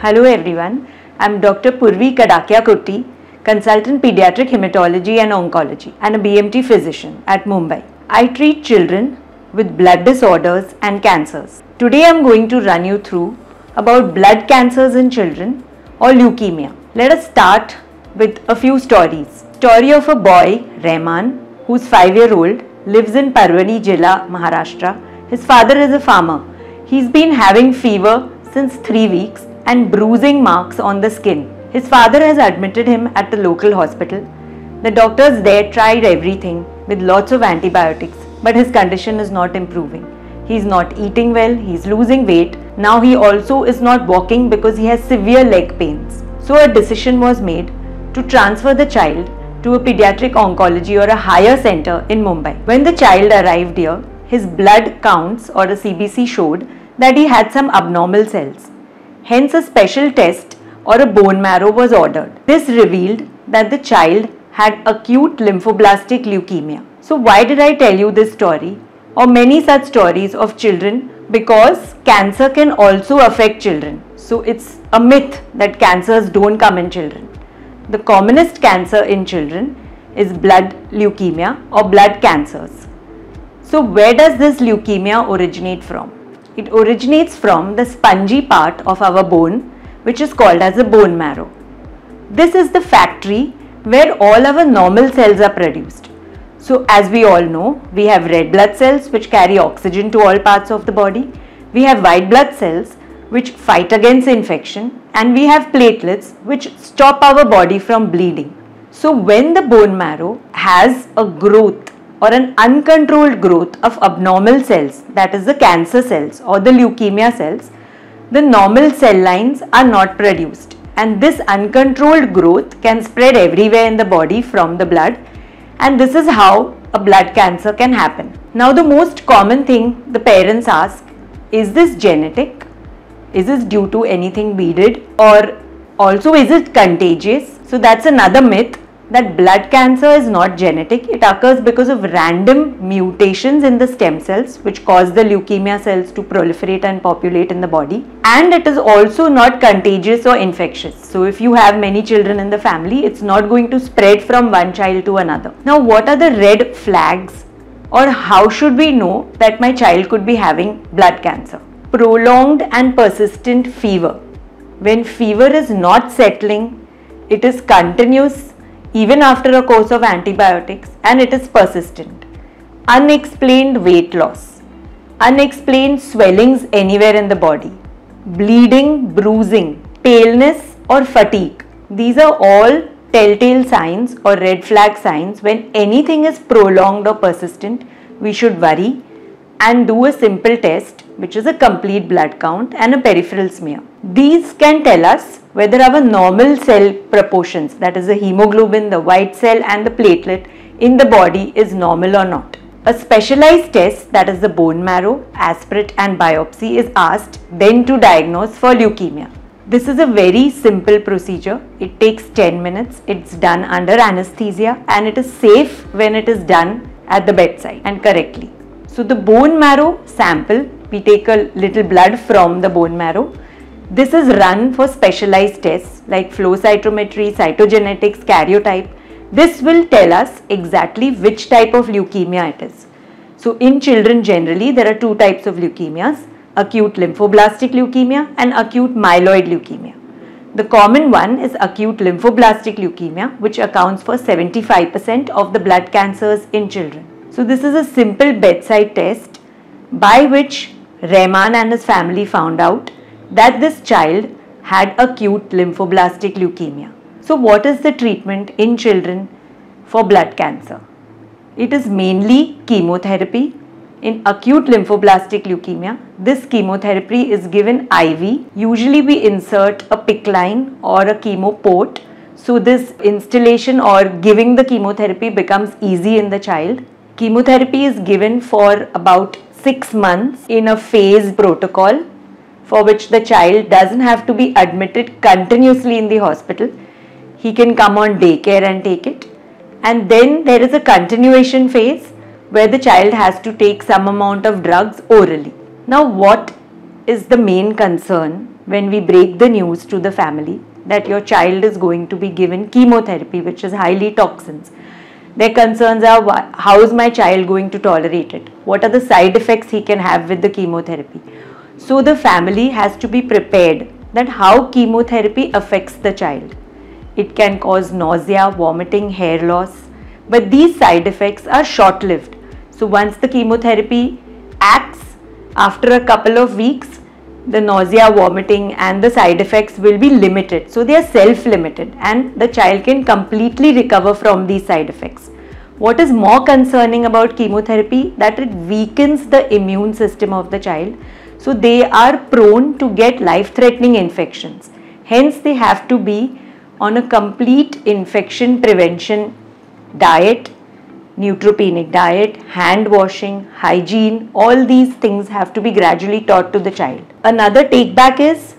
Hello everyone, I'm Dr. Purvi Kadakia Kutti, Consultant Pediatric Hematology and Oncology and a BMT physician at Mumbai. I treat children with blood disorders and cancers. Today I'm going to run you through about blood cancers in children or leukemia. Let us start with a few stories. Story of a boy, Rehman, who's 5-year-old, lives in Parwani Jilla, Maharashtra. His father is a farmer. He's been having fever since 3 weeks and bruising marks on the skin. His father has admitted him at the local hospital. The doctors there tried everything with lots of antibiotics, but his condition is not improving. He's not eating well, he's losing weight. Now he also is not walking because he has severe leg pains. So a decision was made to transfer the child to a pediatric oncology or a higher center in Mumbai. When the child arrived here, his blood counts or a CBC showed that he had some abnormal cells. Hence a special test or a bone marrow was ordered. This revealed that the child had acute lymphoblastic leukemia. So why did I tell you this story or many such stories of children? Because cancer can also affect children. So it's a myth that cancers don't come in children. The commonest cancer in children is blood leukemia or blood cancers. So where does this leukemia originate from? It originates from the spongy part of our bone, which is called as the bone marrow. This is the factory where all our normal cells are produced. So as we all know, we have red blood cells which carry oxygen to all parts of the body. We have white blood cells which fight against infection, and we have platelets which stop our body from bleeding. So when the bone marrow has a growth or an uncontrolled growth of abnormal cells, that is the cancer cells or the leukemia cells, the normal cell lines are not produced, and this uncontrolled growth can spread everywhere in the body from the blood, and this is how a blood cancer can happen. Now the most common thing the parents ask, is this genetic? Is this due to anything we did, or also is it contagious? So that's another myth, that blood cancer is not genetic. It occurs because of random mutations in the stem cells which cause the leukemia cells to proliferate and populate in the body, and it is also not contagious or infectious. So if you have many children in the family, it's not going to spread from one child to another. Now what are the red flags, or how should we know that my child could be having blood cancer? Prolonged and persistent fever. When fever is not settling, it is continuous even after a course of antibiotics, and it is persistent. Unexplained weight loss. Unexplained swellings anywhere in the body. Bleeding, bruising, paleness or fatigue. These are all telltale signs or red flag signs. When anything is prolonged or persistent, we should worry and do a simple test, which is a complete blood count and a peripheral smear. These can tell us whether our normal cell proportions, that is the hemoglobin, the white cell and the platelet in the body, is normal or not. A specialized test, that is the bone marrow, aspirate and biopsy, is asked then to diagnose for leukemia. This is a very simple procedure. It takes 10 minutes. It's done under anesthesia, and it is safe when it is done at the bedside and correctly. So the bone marrow sample, we take a little blood from the bone marrow. This is run for specialized tests like flow cytometry, cytogenetics, karyotype. This will tell us exactly which type of leukemia it is. So in children generally, there are two types of leukemias, acute lymphoblastic leukemia and acute myeloid leukemia. The common one is acute lymphoblastic leukemia, which accounts for 75% of the blood cancers in children. So this is a simple bedside test by which Rehman and his family found out that this child had acute lymphoblastic leukemia. So what is the treatment in children for blood cancer? It is mainly chemotherapy. In acute lymphoblastic leukemia, this chemotherapy is given IV. Usually we insert a PICC line or a chemo port. So this installation or giving the chemotherapy becomes easy in the child. Chemotherapy is given for about 6 months in a phased protocol, for which the child doesn't have to be admitted continuously in the hospital. He can come on daycare and take it. And then there is a continuation phase where the child has to take some amount of drugs orally. Now what is the main concern when we break the news to the family that your child is going to be given chemotherapy, which is highly toxins. Their concerns are, how is my child going to tolerate it? What are the side effects he can have with the chemotherapy? So the family has to be prepared that how chemotherapy affects the child. It can cause nausea, vomiting, hair loss, but these side effects are short-lived. So once the chemotherapy acts, after a couple of weeks, the nausea, vomiting and the side effects will be limited. So they are self-limited and the child can completely recover from these side effects. What is more concerning about chemotherapy? That it weakens the immune system of the child. So they are prone to get life-threatening infections. Hence they have to be on a complete infection prevention diet, neutropenic diet, hand washing, hygiene, all these things have to be gradually taught to the child. Another take back is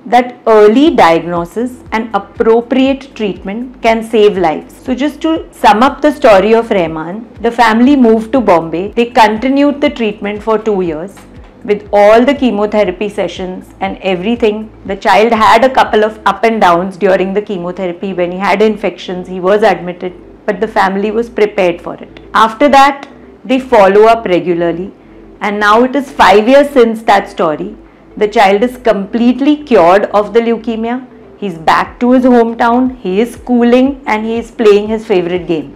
that early diagnosis and appropriate treatment can save lives. So just to sum up the story of Rehman, the family moved to Bombay. They continued the treatment for 2 years with all the chemotherapy sessions and everything. The child had a couple of up and downs during the chemotherapy. When he had infections, he was admitted, but the family was prepared for it. After that, they follow up regularly, and now it is 5 years since that story. The child is completely cured of the leukemia. He's back to his hometown, he is schooling and he is playing his favorite game.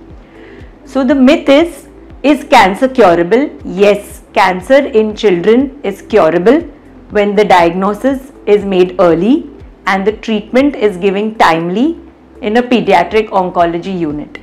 So the myth is cancer curable? Yes, cancer in children is curable when the diagnosis is made early and the treatment is given timely in a pediatric oncology unit.